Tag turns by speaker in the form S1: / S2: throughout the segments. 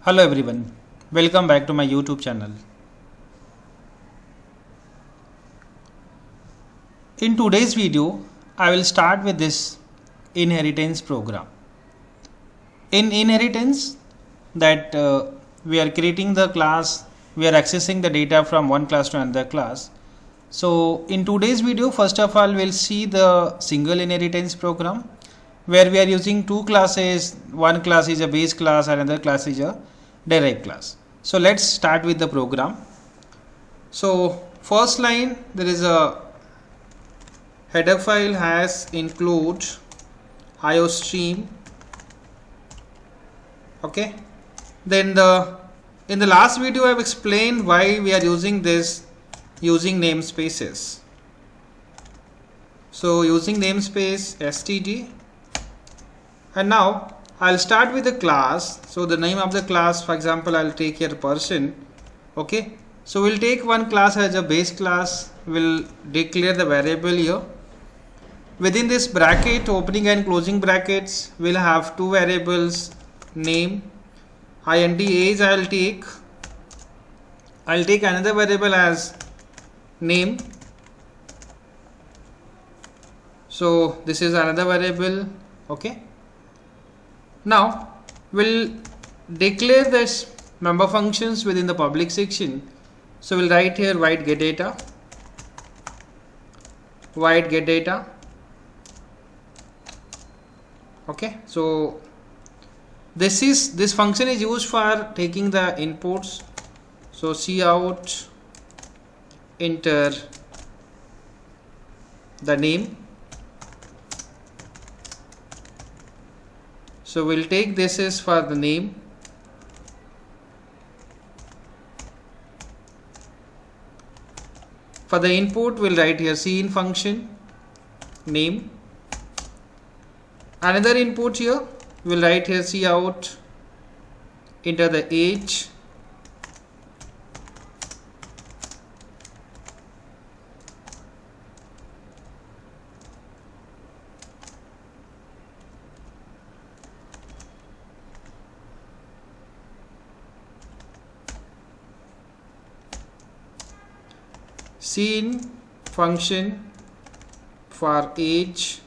S1: Hello everyone, welcome back to my YouTube channel. In today's video, I will start with this inheritance program. In inheritance, that we are creating the class, we are accessing the data from one class to another class. So in today's video, first of all, we'll see the single inheritance program where we are using two classes. One class is a base class, another class is a derived class. So let's start with the program. So first line, there is a header file has include iostream. Okay, then in the last video I have explained why we are using this using namespaces. So using namespace std, and now I'll start with the class. So the name of the class, for example, I'll take here person. Okay, so we'll take one class as a base class. We'll declare the variable here. Within this bracket, opening and closing brackets, we'll have two variables, name, int age. I'll take another variable as name. So this is another variable. Okay, now we'll declare this member functions within the public section. So we'll write here void get data. Okay, so this function is used for taking the inputs. So cout, enter the name. So we'll take this is for the name. For the input, we'll write here cin function name. Another input here, we'll write here cout, enter the age. Cin function for age.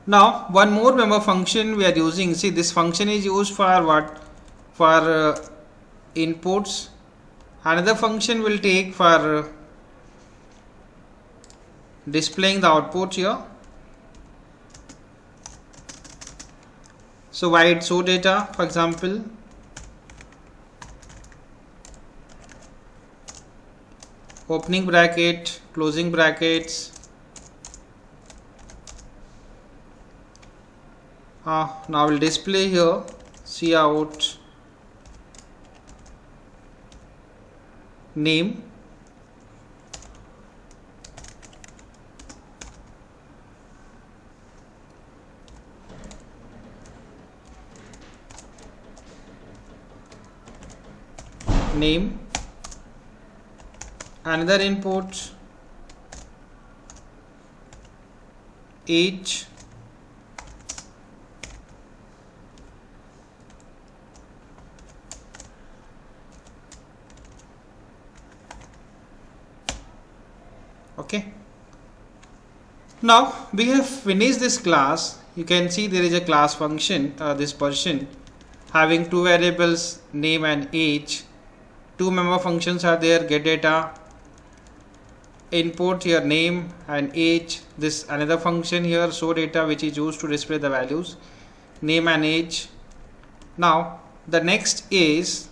S1: Now one more member function we are using. See, this function is used for what? For inputs. Another function will take for displaying the output here. So void show data, for example. Opening bracket, closing brackets. Now we'll display here cout name. Name. Another input age. Okay, now we have finished this class. You can see there is a class function, this person having two variables, name and age. Two member functions are there, get data, input here name and age. This another function here, show data, which is used to display the values, name and age. Now the next is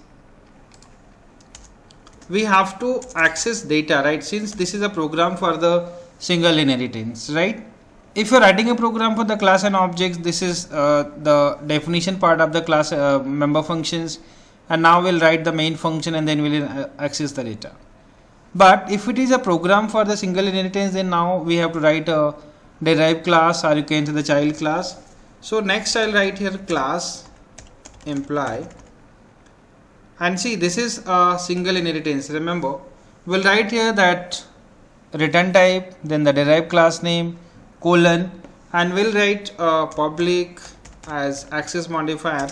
S1: we have to access data, right? Since this is a program for the single inheritance, right? If you're writing a program for the class and objects, this is the definition part of the class member functions, and now we'll write the main function and then we'll access the data. But if it is a program for the single inheritance, then now we have to write a derived class, or you can say the child class. So next I'll write here class imply. And see, this is a single inheritance. Remember, we'll write here that return type, then the derived class name, colon, and we'll write public as access modifier,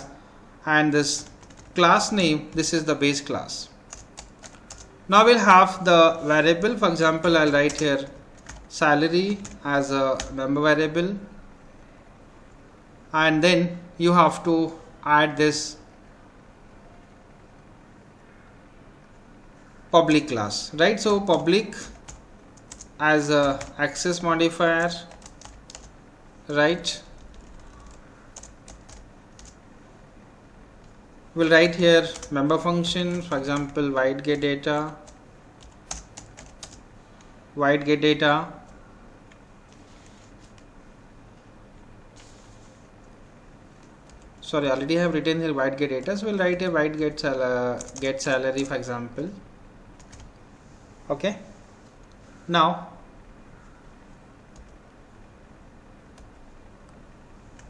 S1: and this class name, this is the base class. Now we'll have the variable. For example, I'll write here salary as a member variable, and then you have to add this public class, right? So public as a access modifier, right? We'll write here member function, for example, void get data, sorry, already have written here void get data, so we'll write a void get salary, for example. Okay, now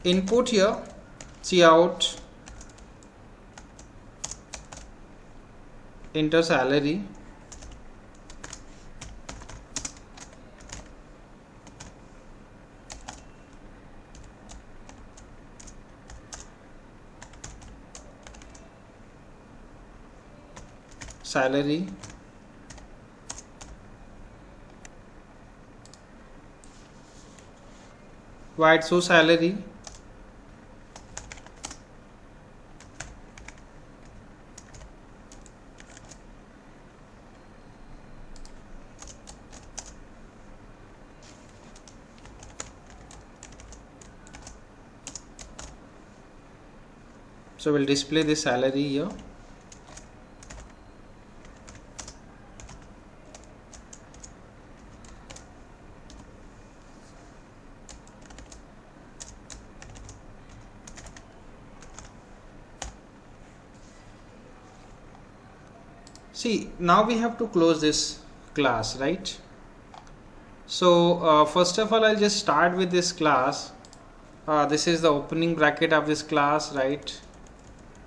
S1: input here cout enter salary, void show salary, so we'll display the salary here. See, now we have to close this class, right? So first of all, I'll just start with this class. This is the opening bracket of this class, right?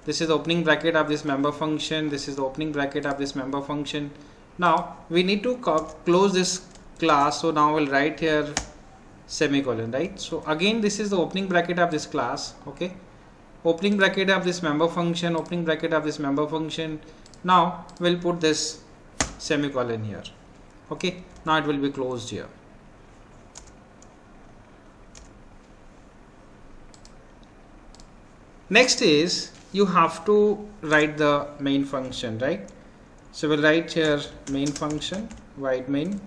S1: This is the opening bracket of this member function. This is the opening bracket of this member function. Now we need to close this class. So now we'll write here semicolon, right? So again, this is the opening bracket of this class. Okay, opening bracket of this member function, opening bracket of this member function. Now we'll put this semicolon here. Okay, now it will be closed here. Next is you have to write the main function, right? So we'll write here main function, void main.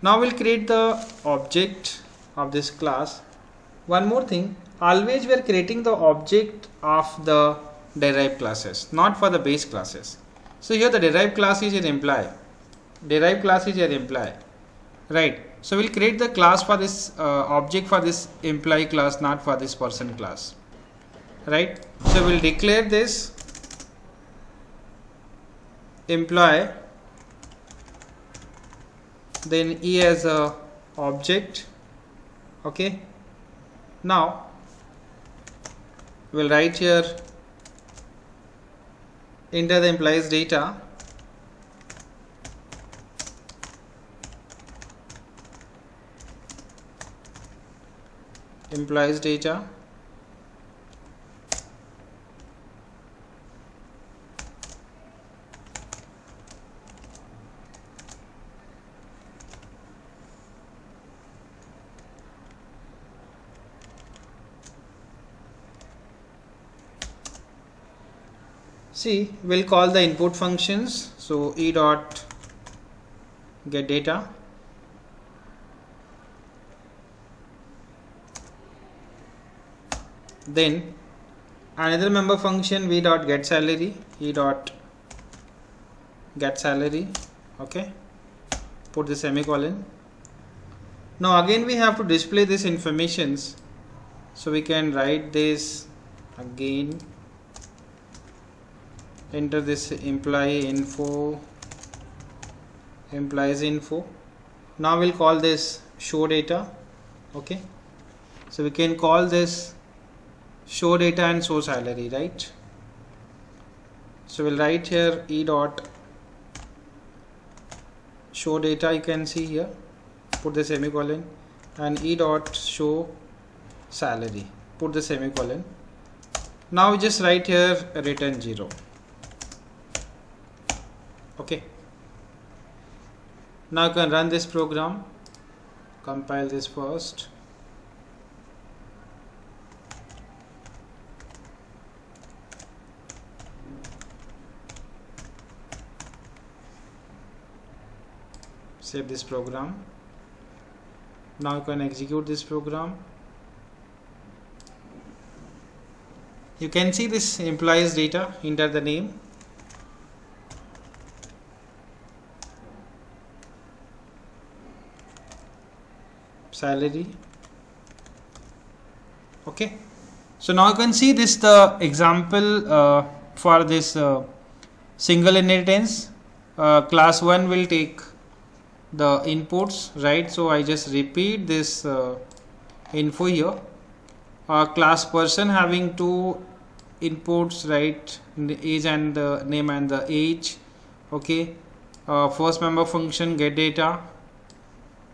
S1: Now we'll create the object of this class. One more thing, always we are creating the object of the derived classes, not for the base classes. So here the derived class is an employee. Derived class is an employee, right? So we'll create the class for this object for this employee class, not for this person class, right? So we'll declare this employee, then E as a object. Okay, now we'll write here enter the employee's data, employees data, see, we'll call the input functions. So e dot get data, then another member function v dot get salary, e dot get salary. Okay, put the semicolon. Now again we have to display this informations, so we can write this again, enter this employee info, employees info. Now we'll call this show data. Okay, so we can call this show data and show salary, right? So we'll write here e dot show data, you can see here, put the semicolon, and e dot show salary, put the semicolon. Now we just write here return 0. Okay, now you can run this program, compile this first. Save this program. Now you can execute this program. You can see this employees data, enter the name. Salary. Okay, so now you can see this the example for this single inheritance. Class 1 will take the inputs, right? So I just repeat this info here. Class person having two inputs, right? The age and the name and the age. Okay, first member function get data,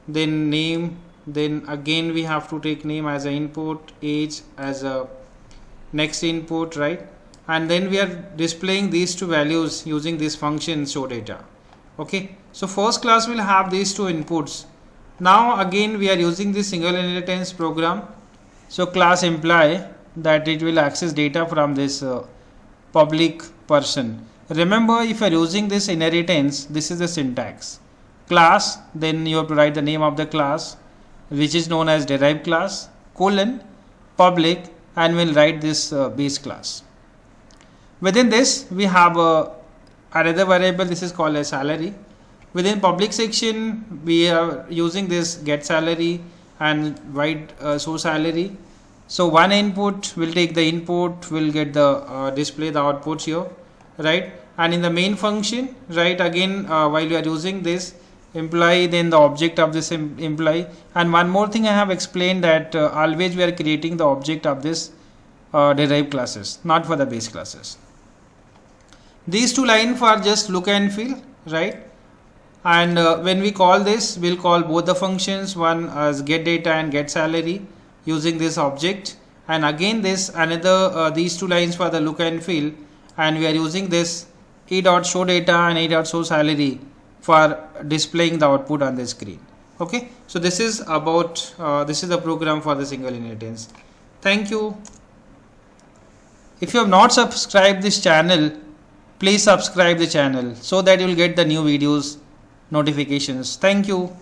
S1: then name, then again we have to take name as an input, age as a next input, right? And then we are displaying these two values using this function show data. Okay, so first class will have these two inputs. Now again we are using this single inheritance program. So class imply that it will access data from this public person. Remember, if you are using this inheritance, this is the syntax. Class, then you have to write the name of the class, which is known as derived class, colon, public, and we'll write this base class. Within this, we have another variable, this is called as salary. Within public section, we are using this get salary and void show salary. So one input will take the input, will get the display the outputs here, right? And in the main function, right, again while we are using this employee, then the object of this employee. And one more thing I have explained that always we are creating the object of this derived classes, not for the base classes. These two lines for just look and feel, right? And when we call this, we'll call both the functions, one as get data and get salary using this object, and again this another these two lines for the look and feel, and we are using this e dot show data and e dot show salary for displaying the output on the screen. Okay, so this is about this is the program for the single inheritance. Thank you. If you have not subscribed this channel, please subscribe the channel so that you will get the new videos notifications. Thank you.